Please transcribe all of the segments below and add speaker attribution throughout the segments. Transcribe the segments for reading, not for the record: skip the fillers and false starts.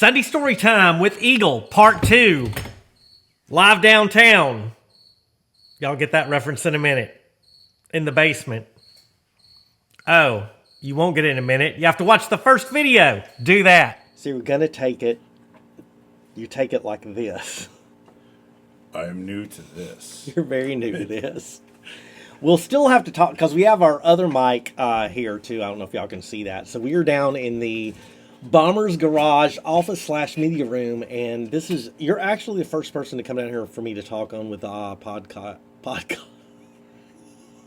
Speaker 1: Sunday Story Time with Eagle, Part 2. Live downtown. Y'all get that reference in a minute. In the basement. Oh, you won't get it in a minute. You have to watch the first video. Do that.
Speaker 2: So we're going to take it. You take it like this.
Speaker 3: I am new to this.
Speaker 2: You're very new to this. We'll still have to talk because we have our other mic here too. I don't know if y'all can see that. So we are down in the Bomber's Garage office/media room, and this is, you're actually the first person to come down here for me to talk on with the podcast.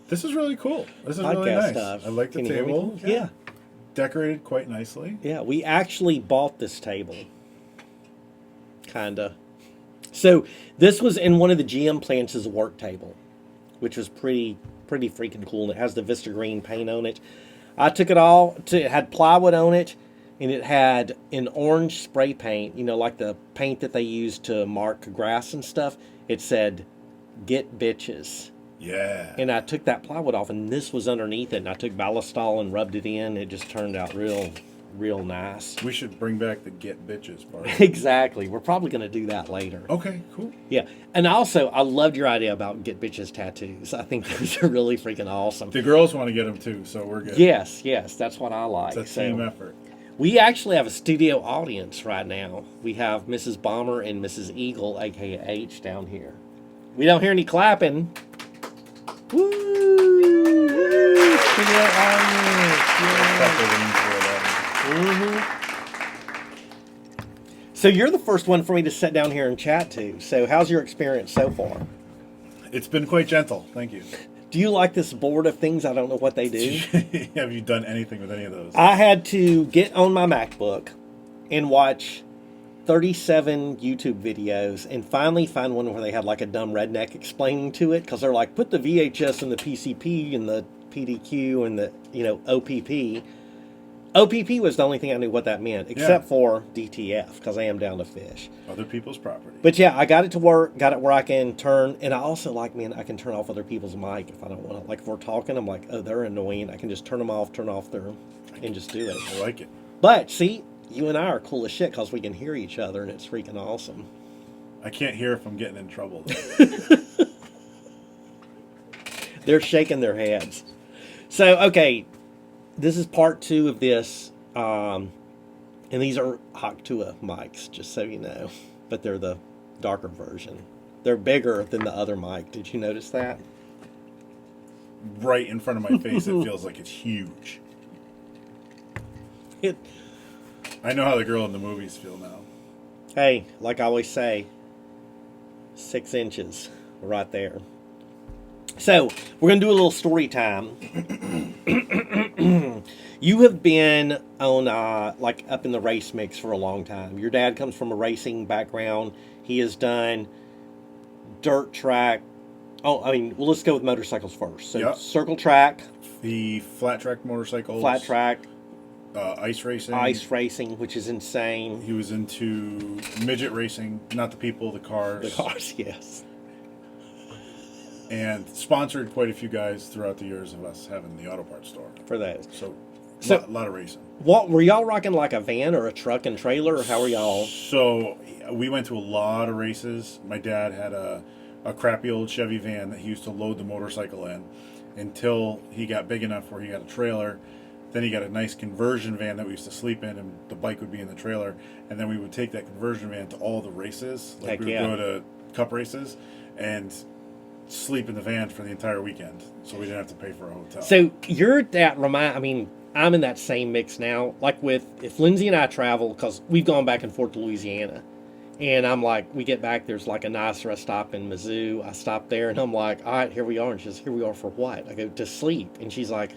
Speaker 3: This is really cool. This is
Speaker 2: Podcast
Speaker 3: really nice.
Speaker 2: stuff.
Speaker 3: I like the
Speaker 2: Can you hear me?
Speaker 3: table.
Speaker 2: Yeah.
Speaker 3: Decorated quite nicely.
Speaker 2: Yeah, we actually bought this table. Kinda. So this was in one of the GM plants as a work table, which was pretty freaking cool. And it has the Vista Green paint on it. I took it all to, it had plywood on it, and it had an orange spray paint, you know, like the paint that they use to mark grass and stuff. It said, "Get bitches."
Speaker 3: Yeah.
Speaker 2: And I took that plywood off, and this was underneath it, and I took Ballistol and rubbed it in. It just turned out real nice.
Speaker 3: We should bring back the get bitches part.
Speaker 2: Exactly. We're probably going to do that later.
Speaker 3: Okay, cool.
Speaker 2: Yeah. And also, I loved your idea about get bitches tattoos. I think those are really freaking awesome.
Speaker 3: The girls want to get them too, so we're good.
Speaker 2: Yes, that's what I like.
Speaker 3: It's a team effort.
Speaker 2: We actually have a studio audience right now. We have Mrs. Bomber and Mrs. Eagle, aka H, down here. We don't hear any clapping. Woo! Studio audience. So you're the first one for me to sit down here and chat to. So how's your experience so far?
Speaker 3: It's been quite gentle. Thank you.
Speaker 2: Do you like this board of things? I don't know what they do.
Speaker 3: Have you done anything with any of those?
Speaker 2: I had to get on my MacBook and watch 37 YouTube videos and finally find one where they had like a dumb redneck explaining to it, because they're like, put the VHS and the PCP and the PDQ and the, OPP. OPP was the only thing I knew what that meant, except for DTF, because I am down to fish.
Speaker 3: Other people's property.
Speaker 2: But yeah, I got it to work, got it where I can turn, and I also like, I can turn off other people's mic if I don't want to. Like if we're talking, I'm like, oh, they're annoying. I can just turn off their, and just do it.
Speaker 3: I like it.
Speaker 2: But see, you and I are cool as shit because we can hear each other, and it's freaking awesome.
Speaker 3: I can't hear if I'm getting in trouble.
Speaker 2: They're shaking their heads. So, okay, this is part 2 of this, and these are Haktua mics, just so you know, but they're the darker version. They're bigger than the other mic. Did you notice that?
Speaker 3: Right in front of my face, it feels like it's huge. I know how the girl in the movies feel now.
Speaker 2: Hey, like I always say, 6 inches right there. So, we're going to do a little story time. You have been on, up in the race mix for a long time. Your dad comes from a racing background. He has done dirt track. Let's go with motorcycles first. So,
Speaker 3: Yep.
Speaker 2: Circle track.
Speaker 3: The flat track motorcycles.
Speaker 2: Flat track.
Speaker 3: Ice racing.
Speaker 2: Ice racing, which is insane.
Speaker 3: He was into midget racing, not the people, the cars.
Speaker 2: The cars, yes.
Speaker 3: And sponsored quite a few guys throughout the years of us having the auto parts store.
Speaker 2: For that.
Speaker 3: So a lot of racing.
Speaker 2: What were y'all rocking, like a van or a truck and trailer, or how were y'all?
Speaker 3: So we went to a lot of races. My dad had a crappy old Chevy van that he used to load the motorcycle in until he got big enough where he got a trailer. Then he got a nice conversion van that we used to sleep in, and the bike would be in the trailer. And then we would take that conversion van to all the races. Like we would go to cup races and sleep in the van for the entire weekend, so we didn't have to pay for a hotel.
Speaker 2: So you're that I'm in that same mix now. Like if Lindsay and I travel, because we've gone back and forth to Louisiana, and I'm like, we get back, there's like a nice rest stop in Mizzou. I stop there, and I'm like, all right, here we are. And she says, here we are for what? I go, to sleep. And she's like,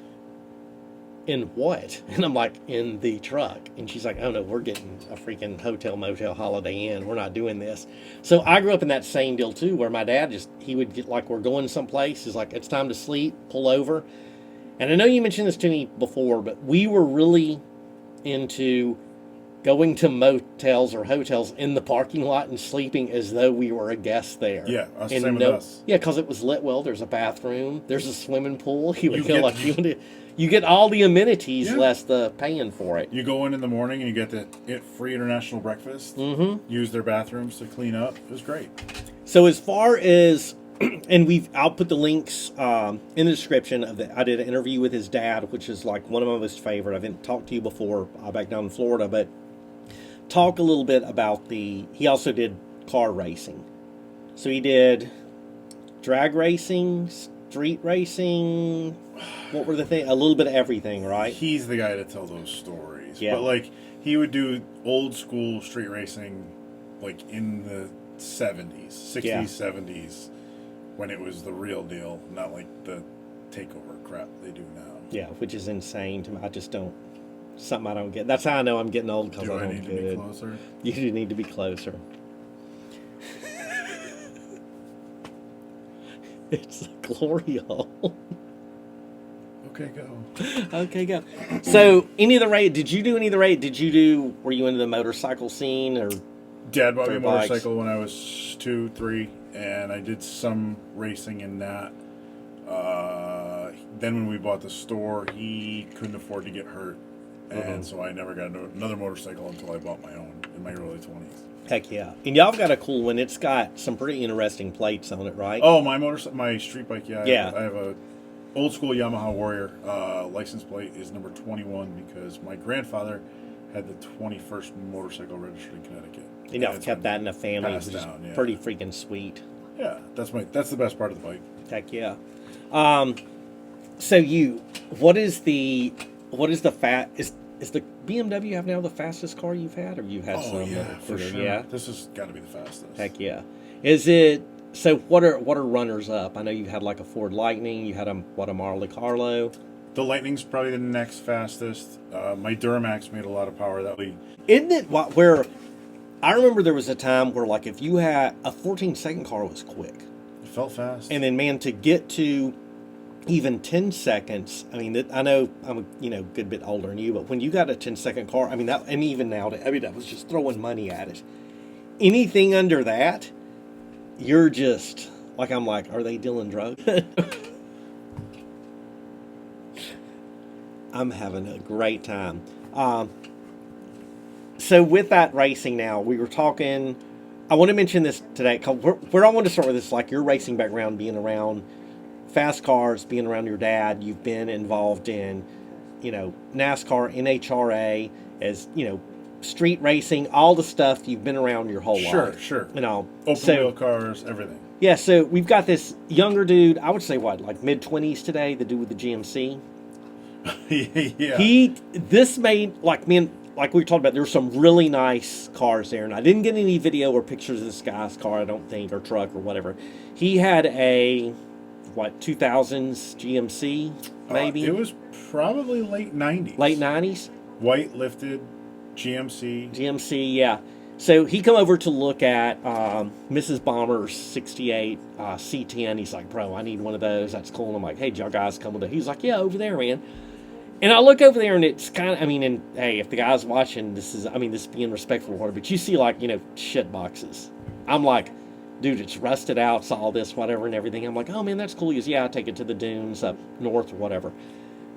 Speaker 2: in what? And I'm like, in the truck. And she's like, oh no, we're getting a freaking hotel, motel, Holiday Inn. We're not doing this. So I grew up in that same deal too, where my dad he would get, like, we're going someplace. He's like, it's time to sleep, pull over. And I know you mentioned this to me before, but we were really into going to motels or hotels in the parking lot and sleeping as though we were a guest there.
Speaker 3: Yeah,
Speaker 2: And
Speaker 3: same with us.
Speaker 2: Yeah, because it was lit well. There's a bathroom. There's a swimming pool. You would
Speaker 3: You
Speaker 2: feel
Speaker 3: get-
Speaker 2: like you get all the amenities
Speaker 3: Yeah.
Speaker 2: less the paying for it.
Speaker 3: You go in the morning and you get the free international breakfast. Mm-hmm. Use their bathrooms to clean up. It was great.
Speaker 2: So as far as, and I'll put the links in the description of I did an interview with his dad, which is like one of my most favorite. I haven't talked to you before back down in Florida, but talk a little bit about he also did car racing. So he did drag racing, street racing. What were the things? A little bit of everything, right?
Speaker 3: He's the guy to tell those stories.
Speaker 2: Yeah.
Speaker 3: But like he would do old school street racing, like in the 70s, 60s,
Speaker 2: Yeah.
Speaker 3: 70s, when it was the real deal, not like the takeover crap they do now.
Speaker 2: Yeah, which is insane to me. I just don't. Something I don't get. That's how I know I'm getting old, because
Speaker 3: Do
Speaker 2: I
Speaker 3: I
Speaker 2: don't
Speaker 3: need to
Speaker 2: get
Speaker 3: be
Speaker 2: it.
Speaker 3: closer?
Speaker 2: You do need to be closer. It's a glory hole.
Speaker 3: Okay, go.
Speaker 2: Okay, go. So, any of the raid? Did you do any of the raid? Were you into the motorcycle scene or?
Speaker 3: Dad bought me a
Speaker 2: Dirt bikes.
Speaker 3: motorcycle when I was 2, 3, and I did some racing in that. Then when we bought the store, he couldn't afford to get hurt, and so I never got another motorcycle until I bought my own in my early 20s.
Speaker 2: Heck yeah! And y'all got a cool one. It's got some pretty interesting plates on it, right?
Speaker 3: Oh, my street bike, yeah.
Speaker 2: Yeah.
Speaker 3: I have a old school Yamaha Warrior. License plate is number 21 because my grandfather had the 21st motorcycle registered in Connecticut.
Speaker 2: And y'all
Speaker 3: it's
Speaker 2: kept
Speaker 3: been
Speaker 2: that in the family, which
Speaker 3: passed
Speaker 2: is
Speaker 3: down, yeah.
Speaker 2: pretty freaking sweet.
Speaker 3: Yeah, that's the best part of the bike.
Speaker 2: Heck yeah. So what is the BMW have now the fastest car you've had, or you had some?
Speaker 3: Oh yeah,
Speaker 2: that
Speaker 3: for
Speaker 2: are-
Speaker 3: sure.
Speaker 2: Yeah.
Speaker 3: This has got to be the fastest.
Speaker 2: Heck yeah. Is it? So what are runners up? I know you had like a Ford Lightning. You had a Marley Carlo.
Speaker 3: The Lightning's probably the next fastest. My Duramax made a lot of power that week.
Speaker 2: Isn't it where? I remember there was a time where like if you had a 14-second car was quick,
Speaker 3: It felt fast.
Speaker 2: and then man to get to even 10 seconds. I mean, I know I'm a good bit older than you, but when you got a 10-second car, I mean that, and even now, I mean that was just throwing money at it. Anything under that, you're just like I'm like, are they dealing drugs? I'm having a great time. So with that racing now, we were talking. I want to mention this today. Where I want to start with this, like your racing background, being around fast cars, being around your dad, you've been involved in, NASCAR, NHRA, as street racing, all the stuff you've been around your whole life.
Speaker 3: Sure.
Speaker 2: So,
Speaker 3: Wheel cars, everything.
Speaker 2: yeah, so we've got this younger dude, I would say what, like mid-20s today, the dude with the GMC.
Speaker 3: Yeah.
Speaker 2: This made, like, man, like we talked about, there were some really nice cars there, and I didn't get any video or pictures of this guy's car, I don't think, or truck or whatever. He had a 2000s GMC, maybe?
Speaker 3: It was probably late 90s.
Speaker 2: Late 90s?
Speaker 3: White lifted GMC.
Speaker 2: GMC, yeah. So he come over to look at Mrs. Bomber's 68 C10. He's like, bro, I need one of those. That's cool. And I'm like, hey, did y'all guys come with it? He's like, yeah, over there, man. And I look over there, and it's kind of, and hey, if the guy's watching, this is being respectful or whatever, but you see, like, shit boxes. I'm like, dude, it's rusted out, it's all this, whatever, and everything. I'm like, oh, man, that's cool. He goes, yeah, I take it to the dunes up north or whatever.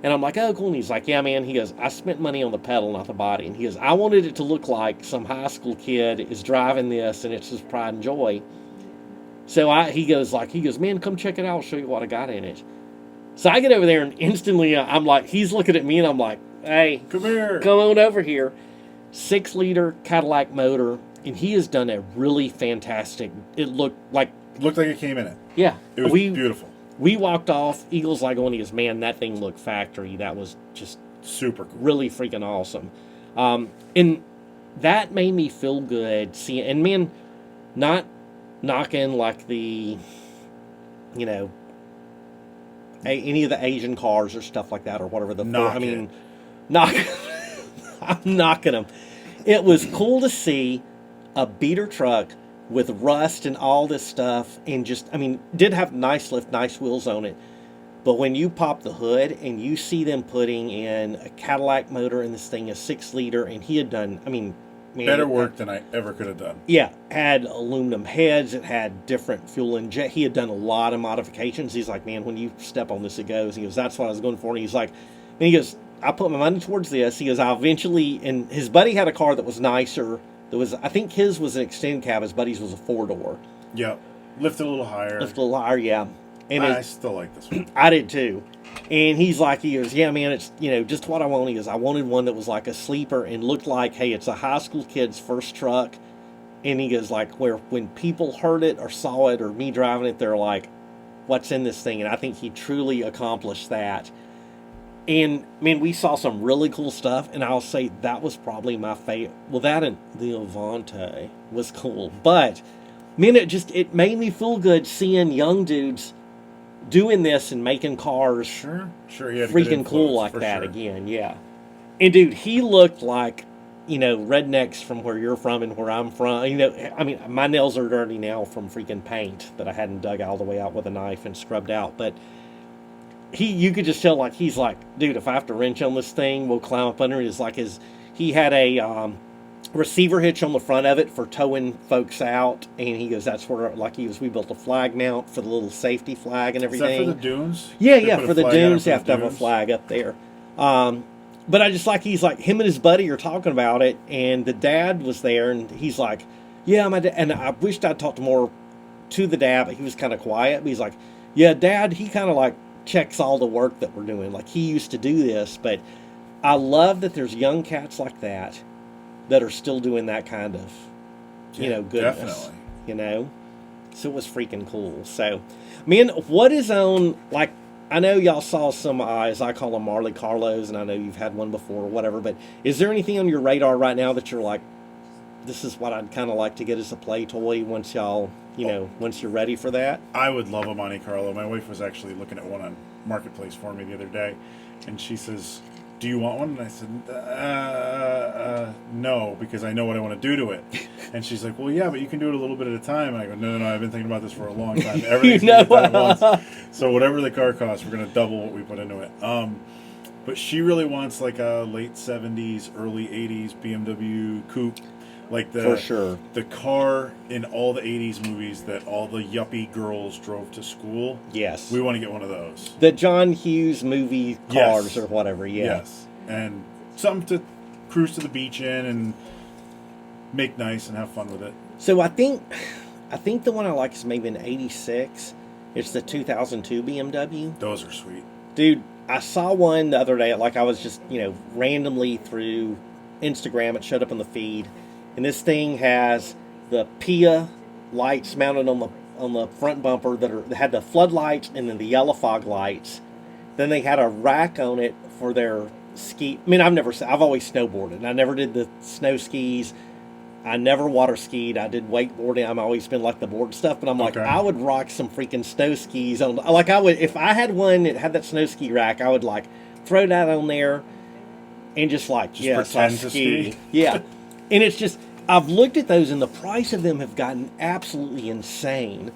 Speaker 2: And I'm like, oh, cool. And he's like, yeah, man. He goes, I spent money on the pedal, not the body. And he goes, I wanted it to look like some high school kid is driving this, and it's his pride and joy. So he goes, man, come check it out. I'll show you what I got in it. So I get over there, and instantly I'm like, he's looking at me, and I'm like, hey,
Speaker 3: Come here.
Speaker 2: come on over here. 6-liter Cadillac motor, and he has done a really fantastic. It looked like
Speaker 3: it came in it.
Speaker 2: yeah.
Speaker 3: It was beautiful.
Speaker 2: We walked off. Eagles like on his man. That thing looked factory. That was just
Speaker 3: Super cool.
Speaker 2: really freaking awesome. And that made me feel good. See, and man, not knocking like the, any of the Asian cars or stuff like that or whatever the.
Speaker 3: Knock
Speaker 2: I mean,
Speaker 3: it.
Speaker 2: knock. I'm knocking them. It was cool to see a beater truck with rust and all this stuff, and just, did have nice lift, nice wheels on it. But when you pop the hood and you see them putting in a Cadillac motor in this thing, a 6-liter, and he had done, I mean, man,
Speaker 3: Better work than I ever could have done.
Speaker 2: yeah, had aluminum heads. It had different fuel inject. He had done a lot of modifications. He's like, man, when you step on this, it goes. He goes, that's what I was going for. And he's like, and he goes, I put my money towards this. He goes, I'll eventually, and his buddy had a car that was nicer. That was, I think his was an extended cab. His buddy's was a 4-door.
Speaker 3: Yeah. Lift a little higher.
Speaker 2: Lift a little higher, yeah. And
Speaker 3: I still like this one.
Speaker 2: I did too. And he goes, yeah, man, it's, just what I want. He goes, I wanted one that was like a sleeper and looked like, hey, it's a high school kid's first truck. And he goes, like, where when people heard it or saw it or me driving it, they're like, what's in this thing? And I think he truly accomplished that. And, man, we saw some really cool stuff. And I'll say that was probably my favorite. Well, that and the Avante was cool. But, man, it made me feel good seeing young dudes doing this and making cars
Speaker 3: Sure. He had a good
Speaker 2: freaking cool
Speaker 3: influence,
Speaker 2: like
Speaker 3: for
Speaker 2: that
Speaker 3: sure.
Speaker 2: again, yeah. And dude, he looked like, rednecks from where you're from and where I'm from. I mean, my nails are dirty now from freaking paint that I hadn't dug all the way out with a knife and scrubbed out. But you could just tell, like, he's like, dude, if I have to wrench on this thing, we'll climb up under it. It's like he had a receiver hitch on the front of it for towing folks out, and he goes, that's where, like, we built a flag mount for the little safety flag and
Speaker 3: Is
Speaker 2: everything.
Speaker 3: that for the dunes?
Speaker 2: Yeah,
Speaker 3: They
Speaker 2: yeah,
Speaker 3: put a
Speaker 2: for the
Speaker 3: flag out
Speaker 2: dunes,
Speaker 3: for
Speaker 2: you
Speaker 3: the
Speaker 2: have to have a
Speaker 3: dunes?
Speaker 2: flag up there. But I just like, he's like, him and his buddy are talking about it, and the dad was there, and he's like, yeah, my dad, and I wished I'd talked more to the dad, but he was kind of quiet, but he's like, yeah, Dad, he kind of like checks all the work that we're doing. Like, he used to do this, but I love that there's young cats like that are still doing that kind of, goodness.
Speaker 3: Definitely.
Speaker 2: So it was freaking cool. So, man, what is on, like, I know y'all saw some, as I call them, Marley Carlos, and I know you've had one before or whatever, but is there anything on your radar right now that you're like, this is what I'd kind of like to get as a play toy once y'all, once you're ready for that?
Speaker 3: I would love a Monte Carlo. My wife was actually looking at one on Marketplace for me the other day, and she says, do you want one? And I said, no, because I know what I want to do to it. And she's like, well, yeah, but you can do it a little bit at a time. And I go, no, I've been thinking about this for a long time. Everything's done at once. So whatever the car costs, we're going to double what we put into it. But she really wants like a late 70s, early 80s BMW coupe. Like
Speaker 2: For sure.
Speaker 3: the car in all the 80s movies that all the yuppie girls drove to school.
Speaker 2: Yes.
Speaker 3: We want to get one of those.
Speaker 2: The John Hughes movie cars
Speaker 3: Yes.
Speaker 2: or whatever, yeah.
Speaker 3: Yes. And something to cruise to the beach in and make nice and have fun with it.
Speaker 2: So I think the one I like is maybe an 86. It's the 2002 BMW.
Speaker 3: Those are sweet.
Speaker 2: Dude, I saw one the other day, like I was just, randomly through Instagram, it showed up on the feed. And this thing has the PIA lights mounted on the front bumper that had the floodlights and then the yellow fog lights. Then they had a rack on it for their ski. I mean, I've always snowboarded. And I never did the snow skis. I never water skied. I did wakeboarding. I've always been like the board stuff. But I'm like,
Speaker 3: Okay.
Speaker 2: I would rock some freaking snow skis on. Like I would, if I had one that had that snow ski rack, I would like throw that on there and just like, yes, I
Speaker 3: pretend to
Speaker 2: ski.
Speaker 3: ski?
Speaker 2: Yeah. And it's just, I've looked at those and the price of them have gotten absolutely insane.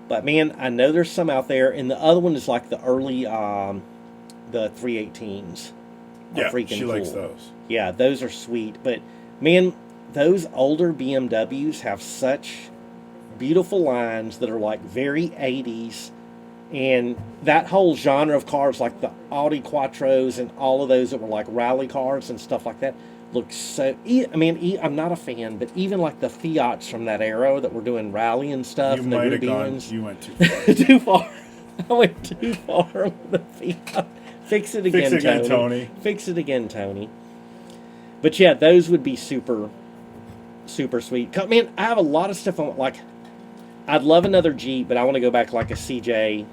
Speaker 2: But man, I know there's some out there. And the other one is like the early, the 318s.
Speaker 3: Yeah,
Speaker 2: Freaking
Speaker 3: she
Speaker 2: cool.
Speaker 3: likes those.
Speaker 2: Yeah, those are sweet. But man, those older BMWs have such beautiful lines that are like very 80s. And that whole genre of cars, like the Audi Quattros and all of those that were like rally cars and stuff like that, looks so. I mean, I'm not a fan, but even like the Fiats from that era that were doing rally and stuff.
Speaker 3: You
Speaker 2: and the
Speaker 3: might have
Speaker 2: Ruby
Speaker 3: gone.
Speaker 2: ones.
Speaker 3: You went too far.
Speaker 2: Too far. I went too far with the Fiat. Fix it again,
Speaker 3: Fix it again, Tony.
Speaker 2: Fix it again, Tony. But yeah, those would be super, super sweet. Man, I have a lot of stuff on. Like, I'd love another Jeep, but I want to go back like a CJ5,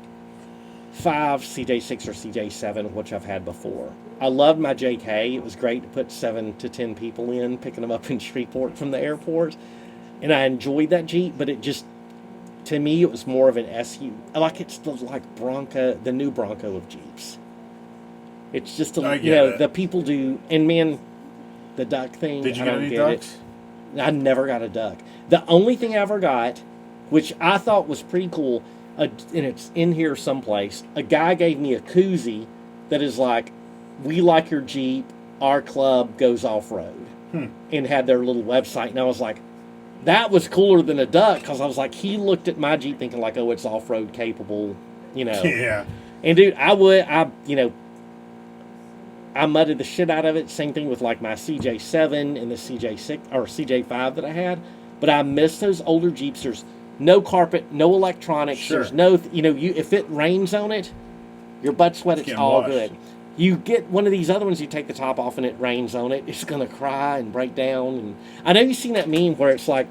Speaker 2: CJ6, or CJ7, which I've had before. I loved my JK. It was great to put 7 to 10 people in, picking them up in Shreveport from the airport. And I enjoyed that Jeep, but it just, to me, it was more of an SU. Like, it's the Bronco, the new Bronco of Jeeps. It's just, the people do, and man, the duck thing,
Speaker 3: Did you
Speaker 2: I
Speaker 3: get
Speaker 2: don't
Speaker 3: any
Speaker 2: get
Speaker 3: ducks?
Speaker 2: it. I never got a duck. The only thing I ever got, which I thought was pretty cool, and it's in here someplace. A guy gave me a koozie that is like, "We like your Jeep. Our club goes off road," and had their little website. And I was like, that was cooler than a duck, because I was like, he looked at my Jeep thinking like, oh, it's off road capable,
Speaker 3: Yeah.
Speaker 2: And dude, I mudded the shit out of it. Same thing with like my CJ7 and the CJ6 or CJ5 that I had. But I miss those older Jeeps. There's no carpet, no electronics.
Speaker 3: Sure.
Speaker 2: There's no, if it rains on it, your butt sweat, it's all
Speaker 3: washed.
Speaker 2: good. You get one of these other ones, you take the top off and it rains on it, it's going to cry and break down. And I know you've seen that meme where it's like,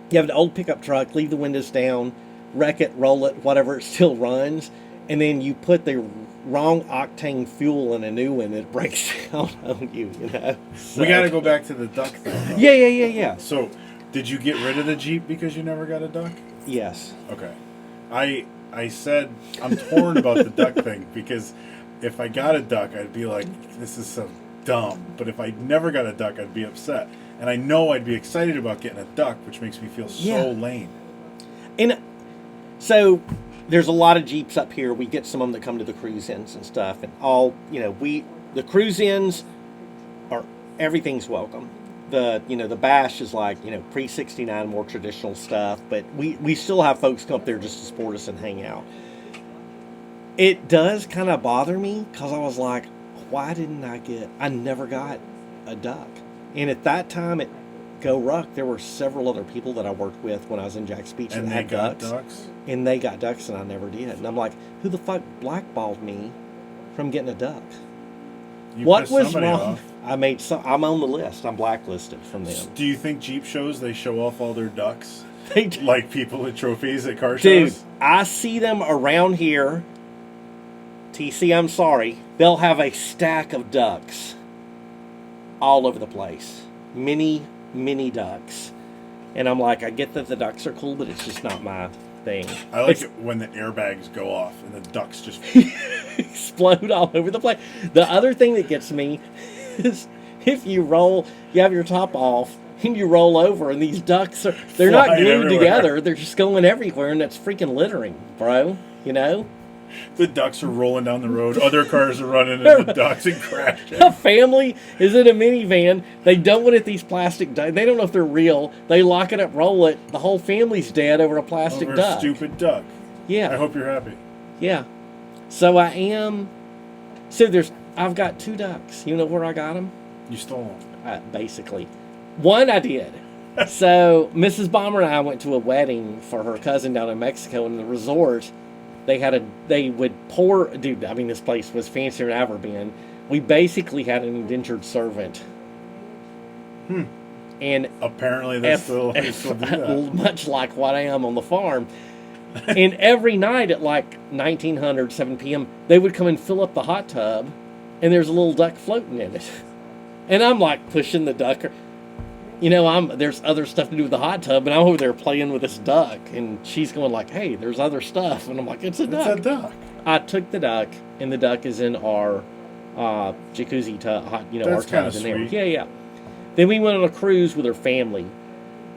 Speaker 2: you have an old pickup truck, leave the windows down, wreck it, roll it, whatever, it still runs. And then you put the wrong octane fuel in a new one, it breaks down on you, So,
Speaker 3: We got to go back to the duck thing. Though.
Speaker 2: Yeah.
Speaker 3: So, did you get rid of the Jeep because you never got a duck?
Speaker 2: Yes.
Speaker 3: Okay. I said I'm torn about the duck thing, because if I got a duck, I'd be like, this is so dumb. But if I never got a duck, I'd be upset. And I know I'd be excited about getting a duck, which makes me feel so lame.
Speaker 2: And so there's a lot of Jeeps up here. We get some of them that come to the cruise-ins and stuff. And the cruise-ins are, everything's welcome. The bash is like, pre-69, more traditional stuff. But we still have folks come up there just to support us and hang out. It does kind of bother me, because I was like, why didn't I never got a duck. And at that time at Go Ruck, there were several other people that I worked with when I was in Jack's Beach
Speaker 3: And
Speaker 2: that
Speaker 3: they
Speaker 2: had
Speaker 3: got
Speaker 2: ducks. And they got ducks and I never did. And I'm like, who the fuck blackballed me from getting a duck?
Speaker 3: You
Speaker 2: What
Speaker 3: pissed
Speaker 2: was
Speaker 3: somebody
Speaker 2: wrong?
Speaker 3: off.
Speaker 2: I'm on the list. I'm blacklisted from them.
Speaker 3: Do you think Jeep shows, they show off all their ducks?
Speaker 2: They do.
Speaker 3: Like people at trophies at car
Speaker 2: Dude,
Speaker 3: shows?
Speaker 2: I see them around here. TC, I'm sorry. They'll have a stack of ducks all over the place. Many ducks. And I'm like, I get that the ducks are cool, but it's just not my thing.
Speaker 3: I like it when the airbags go off and the ducks just...
Speaker 2: explode all over the place. The other thing that gets me is if you have your top off and you roll over and these ducks they're not
Speaker 3: Flying
Speaker 2: glued
Speaker 3: everywhere.
Speaker 2: together. They're just going everywhere, and that's freaking littering, bro.
Speaker 3: The ducks are rolling down the road. Other cars are running into the ducks and crashing.
Speaker 2: A family is in a minivan. They don't want it, these plastic ducks. They don't know if they're real. They lock it up, roll it. The whole family's dead over a plastic
Speaker 3: Over
Speaker 2: duck.
Speaker 3: a stupid duck.
Speaker 2: Yeah.
Speaker 3: I hope you're happy.
Speaker 2: Yeah. So I am. So I've got 2 ducks. You know where I got them?
Speaker 3: You stole them.
Speaker 2: Basically. One I did. So Mrs. Bomber and I went to a wedding for her cousin down in Mexico, and the resort, they would pour, dude, I mean, this place was fancier than I've ever been. We basically had an indentured servant. And
Speaker 3: Apparently they still do that.
Speaker 2: much like what I am on the farm. And every night at like 1900, 7 p.m., they would come and fill up the hot tub, and there's a little duck floating in it. And I'm like pushing the duck. There's other stuff to do with the hot tub, and I'm over there playing with this duck, and she's going like, hey, there's other stuff. And I'm like, it's a duck.
Speaker 3: It's a duck.
Speaker 2: I took the duck, and the duck is in our jacuzzi tub, our
Speaker 3: That's
Speaker 2: tub
Speaker 3: kinda
Speaker 2: in there.
Speaker 3: sweet.
Speaker 2: Yeah. Then we went on a cruise with her family,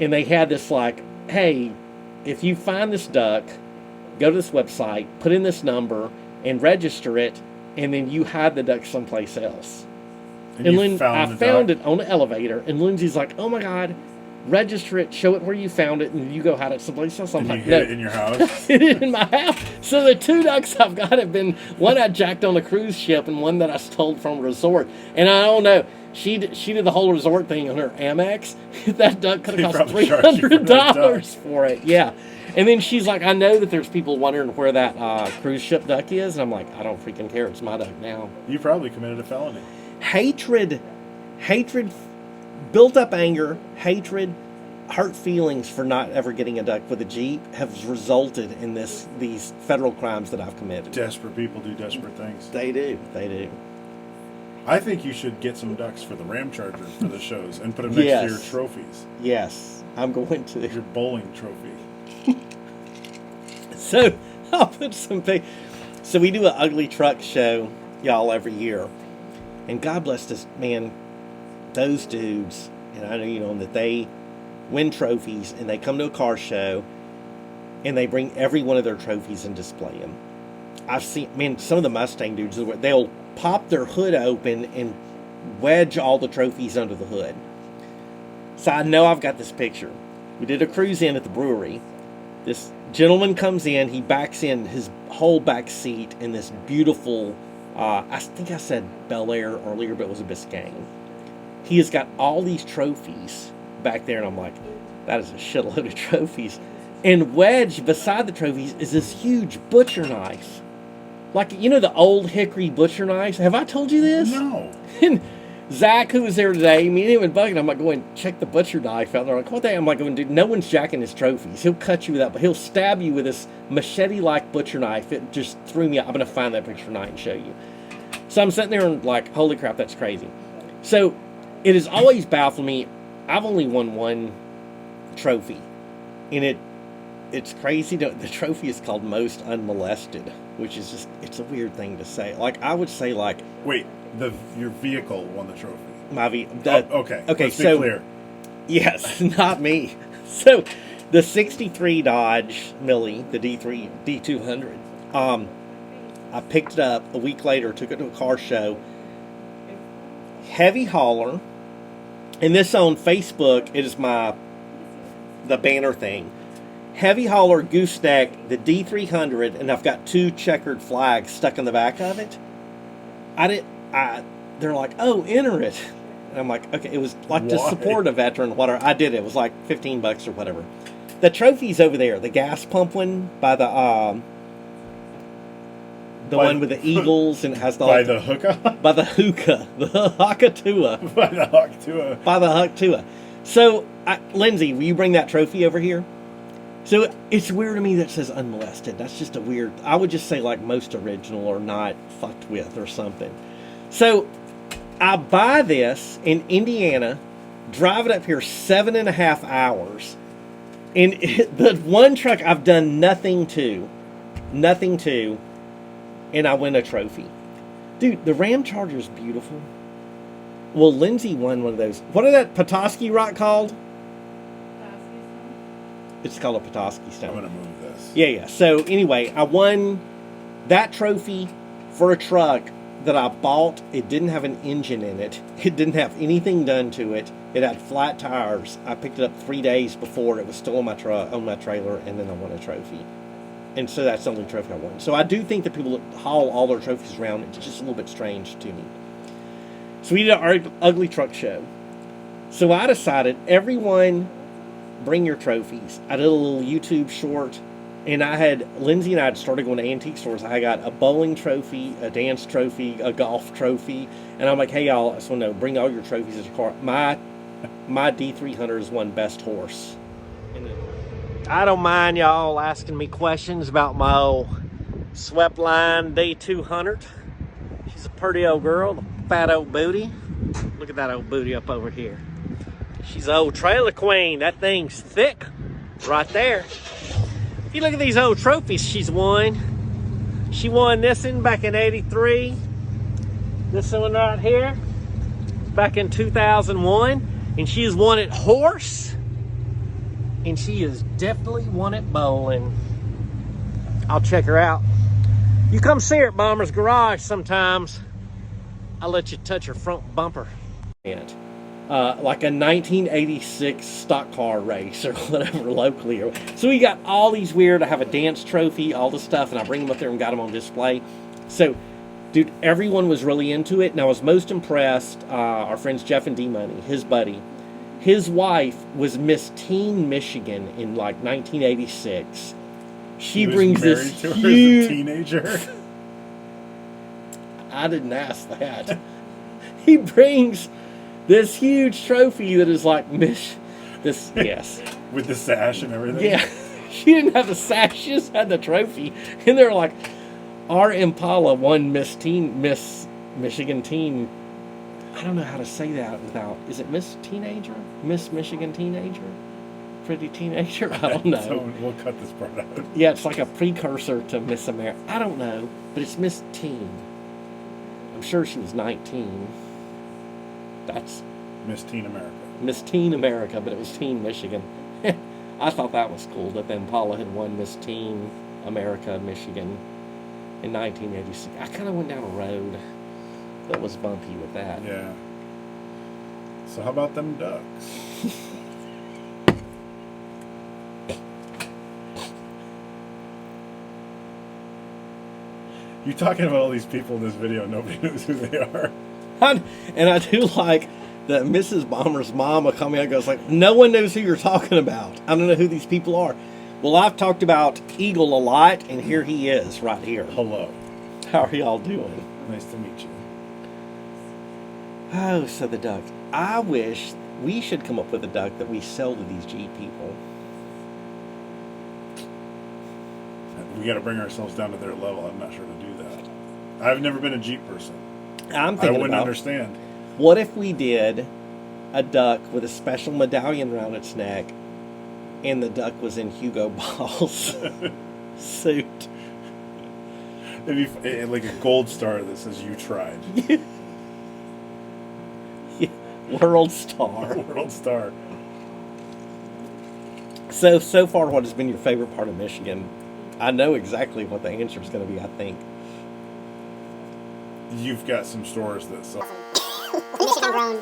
Speaker 2: and they had this like, hey, if you find this duck, go to this website, put in this number, and register it, and then you hide the duck someplace else.
Speaker 3: And
Speaker 2: And
Speaker 3: you
Speaker 2: I
Speaker 3: the
Speaker 2: found
Speaker 3: duck?
Speaker 2: it on the elevator, and Lindsay's like, oh my God, register it, show it where you found it, and you go hide it someplace else. I'm
Speaker 3: And you
Speaker 2: like,
Speaker 3: hid
Speaker 2: no.
Speaker 3: it in your house?
Speaker 2: Hid it in my house. So the 2 ducks I've got have been one I jacked on a cruise ship and one that I stole from a resort. And I don't know, she did the whole resort thing on her Amex. That duck could
Speaker 3: They
Speaker 2: have cost
Speaker 3: probably charged you for that
Speaker 2: $300 for it. Yeah. And then she's like, I know that there's people wondering where that cruise ship duck is. And I'm like, I don't freaking care. It's my duck now.
Speaker 3: You probably committed a felony.
Speaker 2: Hatred, built up anger, hatred, hurt feelings for not ever getting a duck with a Jeep have resulted in these federal crimes that I've committed.
Speaker 3: Desperate people do desperate things.
Speaker 2: They do.
Speaker 3: I think you should get some ducks for the Ram Charger for the shows and put them next to your
Speaker 2: Yes.
Speaker 3: trophies.
Speaker 2: Yes, I'm going to.
Speaker 3: Your bowling trophy.
Speaker 2: So I'll put some big. So we do an ugly truck show, y'all, every year, and God bless this man. Those dudes, and I know that they win trophies and they come to a car show. and they bring every one of their trophies and display them. I've seen, man, some of the Mustang dudes, they'll pop their hood open and wedge all the trophies under the hood. So I know I've got this picture. We did a cruise in at the brewery. This gentleman comes in, he backs in his whole back seat in this beautiful, I think I said Bel Air earlier, but it was a Biscayne. He has got all these trophies back there, and I'm like, that is a shitload of trophies. And wedged beside the trophies is this huge butcher knife. Like, you know the old hickory butcher knives? Have I told you this?
Speaker 3: No.
Speaker 2: And Zach, who was there today, me and him and Bug, I'm like, going, check the butcher knife out. They're like, what the hell? I'm like, going, dude, no one's jacking his trophies. He'll cut you with that, but he'll stab you with this machete-like butcher knife. It just threw me out. I'm going to find that picture tonight and show you. So I'm sitting there and like, holy crap, that's crazy. So it has always baffled me. I've only won one trophy, and it's crazy. The trophy is called Most Unmolested, which is just, it's a weird thing to say. Like, I would say, like...
Speaker 3: Wait, your vehicle won the trophy.
Speaker 2: Okay.
Speaker 3: Okay, let's be clear.
Speaker 2: Yes, not me. So, the 63 Dodge Millie, the D200, I picked it up a week later, took it to a car show. Heavy hauler. And this on Facebook, it is the banner thing. Heavy hauler gooseneck, the D300, and I've got 2 checkered flags stuck in the back of it. They're like, oh, enter it. And I'm like, okay, it was like to support a veteran, whatever. I did it. It was like $15 or whatever. The trophy's over there. The gas pump one by the one with the eagles and it has the...
Speaker 3: By the hookah?
Speaker 2: By the hookah. The Hakatua.
Speaker 3: By the Hakatua.
Speaker 2: By the Hakatua. So, Lindsay, will you bring that trophy over here? So, it's weird to me that it says unmolested. That's just a weird... I would just say, like, most original or not fucked with or something. So, I buy this in Indiana, drive it up here 7.5 hours, and the one truck I've done nothing to, and I win a trophy. Dude, the Ram Charger is beautiful. Well, Lindsay won one of those. What is that Petoskey rock called? It's called a Petoskey stone.
Speaker 3: I'm going to move this.
Speaker 2: Yeah. So, anyway, I won that trophy for a truck that I bought. It didn't have an engine in it. It didn't have anything done to it. It had flat tires. I picked it up 3 days before. It was still on my trailer, and then I won a trophy. And so that's the only trophy I won. So I do think that people that haul all their trophies around, it's just a little bit strange to me. So we did an ugly truck show. So I decided, everyone bring your trophies. I did a little YouTube short, and Lindsay and I had started going to antique stores. I got a bowling trophy, a dance trophy, a golf trophy, and I'm like, hey y'all, I just want to know, bring all your trophies at your car. My D300 is won best horse. I don't mind y'all asking me questions about my old swept line D200. She's a pretty old girl, a fat old booty. Look at that old booty up over here. She's an old trailer queen. That thing's thick right there. If you look at these old trophies she's won. She won this one back in '83. This one right here back in 2001. And she has won it horse. And she has definitely won it bowling. I'll check her out. You come see her at Bomber's Garage sometimes. I'll let you touch her front bumper. Like a 1986 stock car race or whatever locally. So we got all these weird, I have a dance trophy, all this stuff, and I bring them up there and got them on display. So, dude, everyone was really into it, and I was most impressed. Our friends Jeff and D-Money, his buddy, his wife was Miss Teen Michigan in like 1986. She brings this
Speaker 3: to her
Speaker 2: huge...
Speaker 3: as a teenager.
Speaker 2: I didn't ask that. He brings this huge trophy that is like yes.
Speaker 3: With the sash and everything?
Speaker 2: Yeah. She didn't have the sash, she just had the trophy. And they're like, our Impala won Miss Michigan Teen. I don't know how to say that without, is it Miss Teenager? Miss Michigan Teenager? Pretty Teenager? I don't know.
Speaker 3: So we'll cut this part out.
Speaker 2: Yeah, it's like a precursor to Miss America. I don't know, but it's Miss Teen. I'm sure she was 19. That's
Speaker 3: Miss Teen America.
Speaker 2: Miss Teen America, but it was Teen Michigan. I thought that was cool that then Paula had won Miss Teen America Michigan in 1986. I kind of went down a road that was bumpy with that.
Speaker 3: Yeah. So how about them ducks? You talking about all these people in this video, nobody knows who they are.
Speaker 2: And I do like that Mrs. Bomber's mama coming out and goes like, no one knows who you're talking about. I don't know who these people are. Well, I've talked about Eagle a lot, and here he is right here.
Speaker 3: Hello.
Speaker 2: How are y'all doing?
Speaker 3: Nice to meet you.
Speaker 2: Oh, so the duck. I wish we should come up with a duck that we sell to these Jeep people.
Speaker 3: We got to bring ourselves down to their level. I'm not sure to do that. I've never been a Jeep person.
Speaker 2: I'm
Speaker 3: I
Speaker 2: thinking
Speaker 3: wouldn't
Speaker 2: about,
Speaker 3: understand.
Speaker 2: what if we did a duck with a special medallion around its neck, and the duck was in Hugo Boss suit?
Speaker 3: It'd be like a gold star that says "You tried."
Speaker 2: World star.
Speaker 3: World star.
Speaker 2: So far, what has been your favorite part of Michigan? I know exactly what the answer is going to be, I think.
Speaker 3: You've got some stores that sell.
Speaker 4: Michigan grown.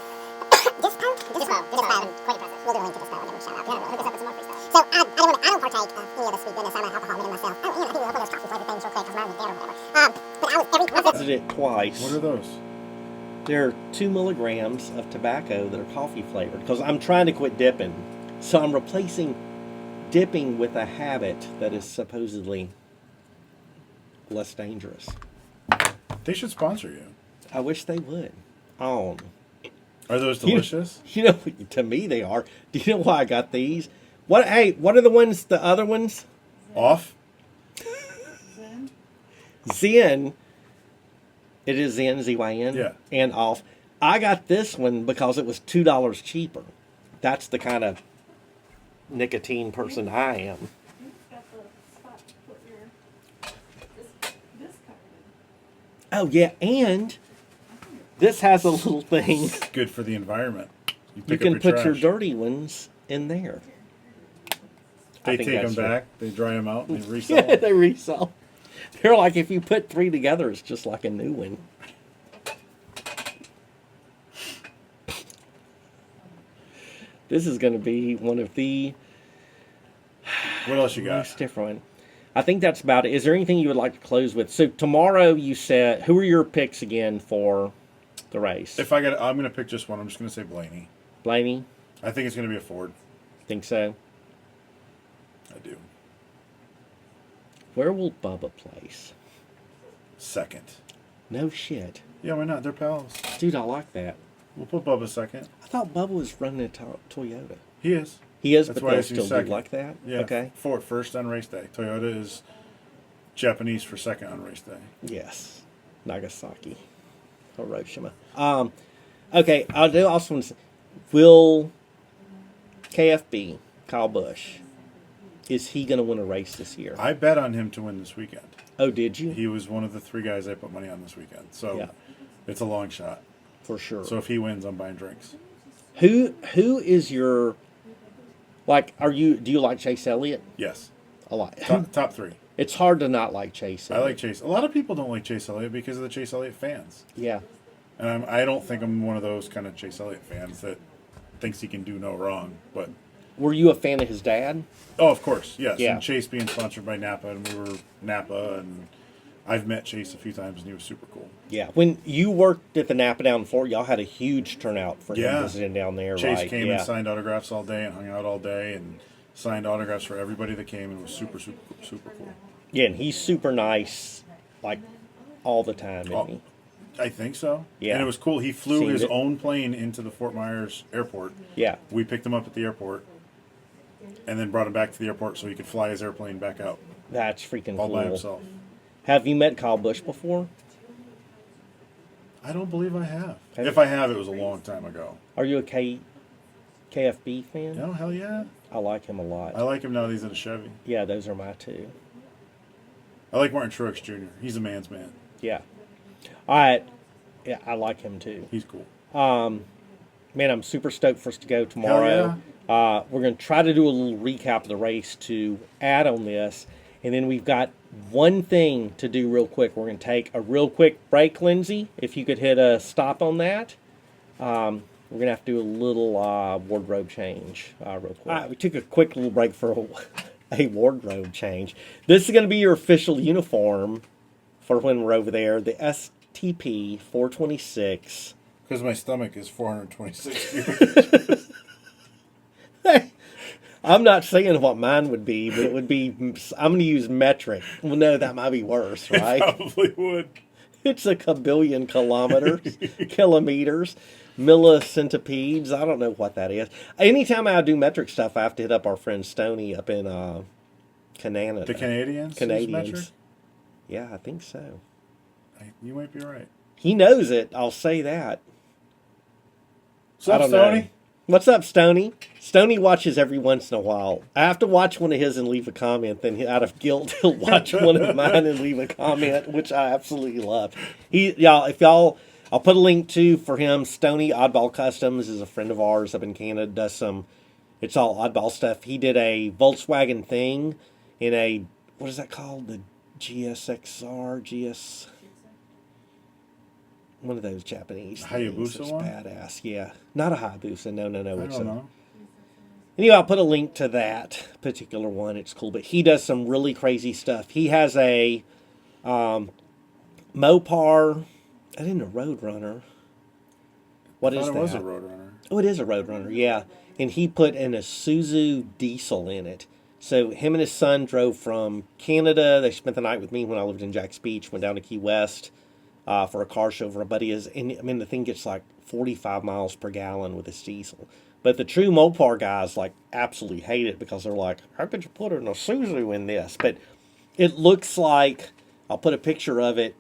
Speaker 4: Dispo? Quite impressive. We'll do a link to Dispo and give them a shout out. Hook us up with some more free stuff. So, I don't partake of any of the sweet goodness. I'm an alcohol man myself. I think we'll put those coffee flavored things real quick because I'm out of there or whatever. But I was
Speaker 2: Did it twice.
Speaker 3: What are those?
Speaker 2: They're 2 milligrams of tobacco that are coffee flavored because I'm trying to quit dipping. So I'm replacing dipping with a habit that is supposedly less dangerous.
Speaker 3: They should sponsor you.
Speaker 2: I wish they would. Oh.
Speaker 3: Are those delicious?
Speaker 2: You know, to me they are. Do you know why I got these? What are the other ones?
Speaker 3: Off?
Speaker 2: Zen. It is Zen, Z-Y-N.
Speaker 3: Yeah.
Speaker 2: And off. I got this one because it was $2 cheaper. That's the kind of nicotine person I am.
Speaker 5: You've got the spot to put your this card in.
Speaker 2: Oh, yeah, and this has a little thing.
Speaker 3: It's good for the environment.
Speaker 2: You
Speaker 3: pick
Speaker 2: can
Speaker 3: up
Speaker 2: put your
Speaker 3: trash.
Speaker 2: dirty ones in there.
Speaker 3: They
Speaker 2: I think
Speaker 3: take
Speaker 2: that's
Speaker 3: them
Speaker 2: right.
Speaker 3: back, they dry them out, and they resell
Speaker 2: Yeah,
Speaker 3: them.
Speaker 2: they resell. They're like, if you put 3 together, it's just like a new one. This is going to be one of the
Speaker 3: What else you got?
Speaker 2: most different one. I think that's about it. Is there anything you would like to close with? So tomorrow you said, who are your picks again for the race?
Speaker 3: I'm going to pick just one. I'm just going to say Blaney.
Speaker 2: Blaney?
Speaker 3: I think it's going to be a Ford.
Speaker 2: Think so?
Speaker 3: I do.
Speaker 2: Where will Bubba place?
Speaker 3: Second.
Speaker 2: No shit.
Speaker 3: Yeah, why not? They're pals.
Speaker 2: Dude, I like that.
Speaker 3: We'll put Bubba second.
Speaker 2: I thought Bubba was running a Toyota.
Speaker 3: He is.
Speaker 2: He is,
Speaker 3: That's
Speaker 2: but
Speaker 3: why
Speaker 2: they'll
Speaker 3: I see
Speaker 2: still do
Speaker 3: second.
Speaker 2: like that?
Speaker 3: Yeah.
Speaker 2: Okay.
Speaker 3: Ford first on race day. Toyota is Japanese for second on race day.
Speaker 2: Yes. Nagasaki. Hiroshima. Okay, I do also want to say, will KFB, Kyle Busch, is he going to win a race this year?
Speaker 3: I bet on him to win this weekend.
Speaker 2: Oh, did you?
Speaker 3: He was one of the 3 guys I put money on this weekend. So
Speaker 2: Yeah.
Speaker 3: it's a long shot.
Speaker 2: For sure.
Speaker 3: So if he wins, I'm buying drinks.
Speaker 2: Who is your, like, do you like Chase Elliott?
Speaker 3: Yes.
Speaker 2: A lot.
Speaker 3: Top 3.
Speaker 2: It's hard to not like Chase
Speaker 3: I
Speaker 2: Elliott.
Speaker 3: like Chase. A lot of people don't like Chase Elliott because of the Chase Elliott fans.
Speaker 2: Yeah.
Speaker 3: And I don't think I'm one of those kind of Chase Elliott fans that thinks he can do no wrong. But
Speaker 2: Were you a fan of his dad?
Speaker 3: oh, of course, yes.
Speaker 2: Yeah.
Speaker 3: And Chase being sponsored by Napa, and we were Napa, and I've met Chase a few times, and he was super cool.
Speaker 2: Yeah. When you worked at the Napa down before, y'all had a huge turnout for
Speaker 3: Yeah.
Speaker 2: him visiting down there,
Speaker 3: Chase
Speaker 2: right?
Speaker 3: came
Speaker 2: Yeah.
Speaker 3: and signed autographs all day and hung out all day and signed autographs for everybody that came, and was super, super, super cool.
Speaker 2: Yeah, and he's super nice, like, all the time, isn't
Speaker 3: Oh,
Speaker 2: he?
Speaker 3: I think so.
Speaker 2: Yeah.
Speaker 3: And it was cool. He flew
Speaker 2: Seen
Speaker 3: his
Speaker 2: it.
Speaker 3: own plane into the Fort Myers airport.
Speaker 2: Yeah.
Speaker 3: We picked him up at the airport and then brought him back to the airport so he could fly his airplane back out
Speaker 2: That's freaking
Speaker 3: all
Speaker 2: cool.
Speaker 3: by himself.
Speaker 2: Have you met Kyle Busch before?
Speaker 3: I don't believe I have.
Speaker 2: Have
Speaker 3: If
Speaker 2: you?
Speaker 3: I have, it was a long time ago.
Speaker 2: Are you a KFB fan?
Speaker 3: No, hell yeah.
Speaker 2: I like him a lot.
Speaker 3: I like him now that he's in a Chevy.
Speaker 2: Yeah, those are my 2.
Speaker 3: I like Martin Truex Jr. He's a man's man.
Speaker 2: Yeah. All right. Yeah, I like him too.
Speaker 3: He's cool.
Speaker 2: Man, I'm super stoked for us to go tomorrow. We're going to try to do a little recap of the race to add on this. And then we've got one thing to do real quick. We're going to take a real quick break, Lindsay. If you could hit a stop on that. We're going to have to do a little wardrobe change real quick. All right, we took a quick little break for a wardrobe change. This is going to be your official uniform for when we're over there. The STP 426.
Speaker 3: Because my stomach is 426
Speaker 2: I'm not saying what mine would be, but it would be, I'm going to use metric. Well, no, that might be worse, right?
Speaker 3: Probably would.
Speaker 2: It's a kabillion kilometers, millicentipedes. I don't know what that is. Anytime I do metric stuff, I have to hit up our friend Stony up in Canada.
Speaker 3: The Canadians?
Speaker 2: Canadians. Yeah, I think so.
Speaker 3: You might be right.
Speaker 2: He knows it. I'll say that.
Speaker 3: What's up, Stony?
Speaker 2: What's up, Stony? Stony watches every once in a while. I have to watch one of his and leave a comment. Then, out of guilt, he'll watch one of mine and leave a comment, which I absolutely love. I'll put a link to for him. Stony Oddball Customs is a friend of ours up in Canada. Does some, it's all oddball stuff. He did a Volkswagen thing in a, what is that called? The GS. One of those Japanese things.
Speaker 3: Hayabusa one?
Speaker 2: Badass, yeah. Not a Hayabusa, no.
Speaker 3: I don't know.
Speaker 2: Anyway, I'll put a link to that particular one. It's cool, but he does some really crazy stuff. He has a Mopar, I didn't know, Roadrunner. What is that?
Speaker 3: It was a Roadrunner.
Speaker 2: Oh, it is a Roadrunner, yeah. And he put an Isuzu diesel in it. So him and his son drove from Canada. They spent the night with me when I lived in Jack's Beach, went down to Key West. For a car show for a buddy is, and I mean the thing gets like 45 miles per gallon with this diesel. But the true Mopar guys like absolutely hate it because they're like, how could you put an Isuzu in this? But it looks like, I'll put a picture of it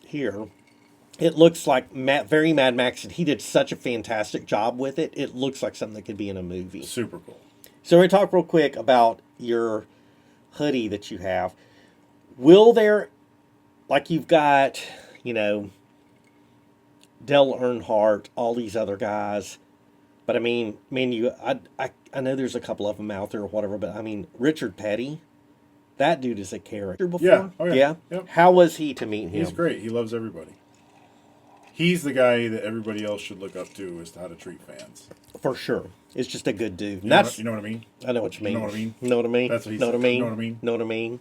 Speaker 2: here. It looks like very Mad Max, and he did such a fantastic job with it. It looks like something that could be in a movie.
Speaker 3: Super cool.
Speaker 2: So we're going to talk real quick about your hoodie that you have. Will there, like you've got, you know, Dale Earnhardt, all these other guys. But I mean, I know there's a couple of them out there or whatever, but I mean, Richard Petty, that dude is a character before.
Speaker 3: Yeah. Oh, yeah. Yep.
Speaker 2: How was he to meet him?
Speaker 3: He's great. He loves everybody. He's the guy that everybody else should look up to as to how to treat fans.
Speaker 2: For sure. It's just a good dude.
Speaker 3: You know what I mean?
Speaker 2: I know what you mean.
Speaker 3: You know what I mean?
Speaker 2: Know what I mean?
Speaker 3: That's what he
Speaker 2: know what I
Speaker 3: said.
Speaker 2: mean?
Speaker 3: Know what I mean?
Speaker 2: Know what I mean?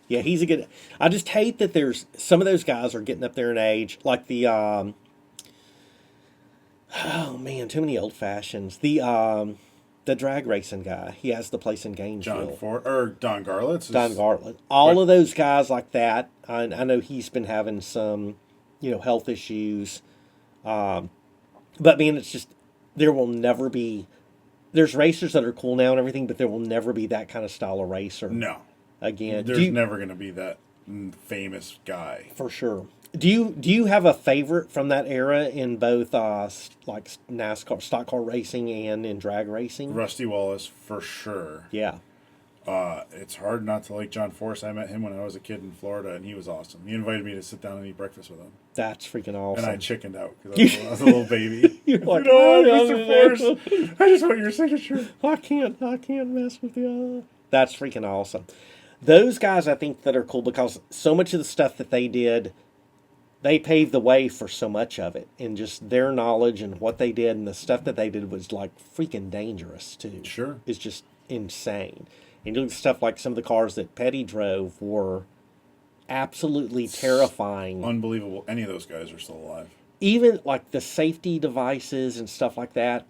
Speaker 2: Yeah, he's a good. I just hate that there's some of those guys are getting up there in age, like the oh man, too many old fashions. The drag racing guy. He has the place in Gainesville.
Speaker 3: Don Garlitz.
Speaker 2: Don Garlitz. All of those guys like that. I know he's been having some, health issues. But I mean, it's just there will never be. There's racers that are cool now and everything, but there will never be that kind of style of racer.
Speaker 3: No.
Speaker 2: Again,
Speaker 3: there's never going to be that famous guy.
Speaker 2: For sure. Do you have a favorite from that era in both like NASCAR, stock car racing, and in drag racing?
Speaker 3: Rusty Wallace, for sure.
Speaker 2: Yeah.
Speaker 3: It's hard not to like John Force. I met him when I was a kid in Florida, and he was awesome. He invited me to sit down and eat breakfast with him.
Speaker 2: That's freaking awesome.
Speaker 3: And I chickened out because I was a little baby.
Speaker 2: You're like,
Speaker 3: Mr. Force, I just want your signature.
Speaker 2: I can't mess with you. That's freaking awesome. Those guys, I think, that are cool because so much of the stuff that they did, they paved the way for so much of it. And just their knowledge and what they did and the stuff that they did was like freaking dangerous, too.
Speaker 3: Sure.
Speaker 2: It's just insane. And you look at stuff like some of the cars that Petty drove were absolutely terrifying.
Speaker 3: Unbelievable. Any of those guys are still alive.
Speaker 2: Even like the safety devices and stuff like that.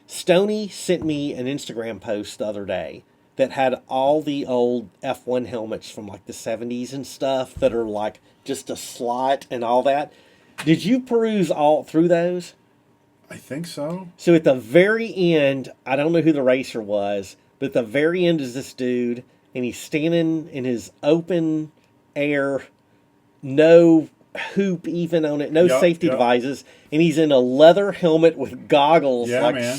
Speaker 2: Stony sent me an Instagram post the other day that had all the old F1 helmets from like the 70s and stuff that are like just a slot and all that. Did you peruse all through those?
Speaker 3: I think so.
Speaker 2: So at the very end, I don't know who the racer was, but at the very end is this dude, and he's standing in his open air, no hoop even on it, no safety devices, and he's in a leather helmet with goggles,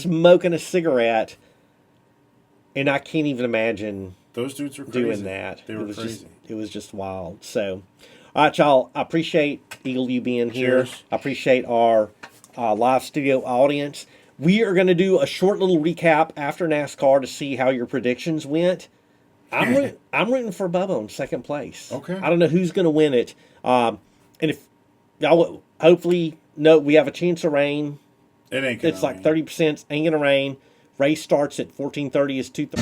Speaker 2: smoking a cigarette. And I can't even imagine
Speaker 3: those dudes were crazy.
Speaker 2: Doing that.
Speaker 3: They were crazy.
Speaker 2: It was just wild. So, all right, y'all. I appreciate Eagle you being here.
Speaker 3: Cheers.
Speaker 2: I appreciate our live studio audience. We are going to do a short little recap after NASCAR to see how your predictions went. I'm rooting for Bubba in second place.
Speaker 3: Okay.
Speaker 2: I don't know who's going to win it. And if y'all hopefully know we have a chance of rain.
Speaker 3: It ain't gonna
Speaker 2: It's like
Speaker 3: rain.
Speaker 2: 30%. Ain't going to rain. Race starts at 14:30. It's 2:30.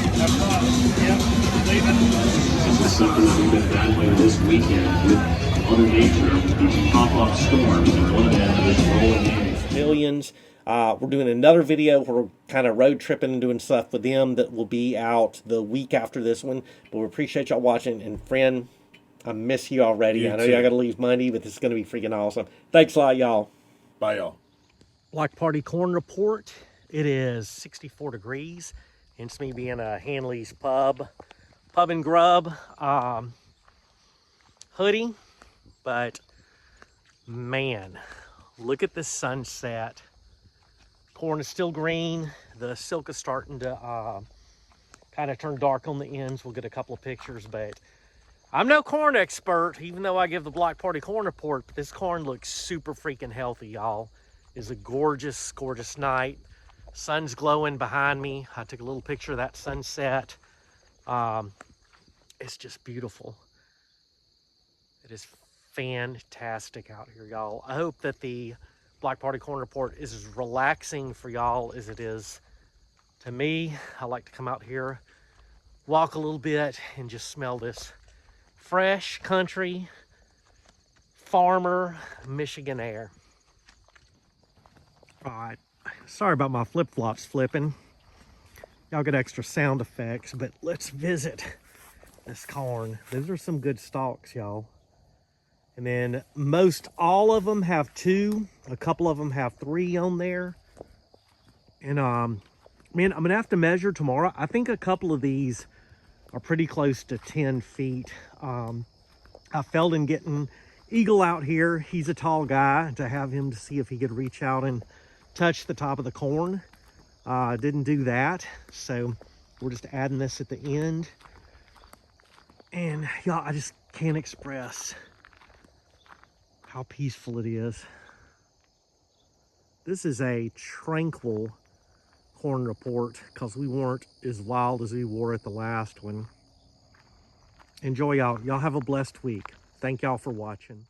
Speaker 6: This is something that we've been battling this weekend with Mother Nature, with these pop-up storms, and one of them is rolling in.
Speaker 2: Millions. We're doing another video where we're kind of road tripping and doing stuff with them that will be out the week after this one. But we appreciate y'all watching. And friend, I miss you already.
Speaker 3: You
Speaker 2: I know
Speaker 3: too.
Speaker 2: y'all got to leave Monday, but this is going to be freaking awesome. Thanks a lot, y'all.
Speaker 3: Bye, y'all.
Speaker 1: Block Party Corn Report. It is 64 degrees. Hence me being a Hanley's Pub and Grub hoodie. But man, look at the sunset. Corn is still green. The silk is starting to kind of turn dark on the ends. We'll get a couple of pictures, but I'm no corn expert, even though I give the Block Party Corn Report. But this corn looks super freaking healthy, y'all. It's a gorgeous, gorgeous night. Sun's glowing behind me. I took a little picture of that sunset. It's just beautiful. It is fantastic out here, y'all. I hope that the Block Party Corn Report is as relaxing for y'all as it is to me. I like to come out here, walk a little bit, and just smell this fresh country farmer Michigan air. All right, sorry about my flip-flops flipping. Y'all get extra sound effects, but let's visit this corn. Those are some good stalks, y'all. And then most all of them have 2. A couple of them have 3 on there. And man, I'm gonna have to measure tomorrow. I think a couple of these are pretty close to 10 feet. I felt in getting Eagle out here. He's a tall guy, to have him to see if he could reach out and touch the top of the corn. Didn't do that, so we're just adding this at the end. And y'all, I just can't express how peaceful it is. This is a tranquil corn report because we weren't as wild as we were at the last one. Enjoy, y'all. Y'all have a blessed week. Thank y'all for watching.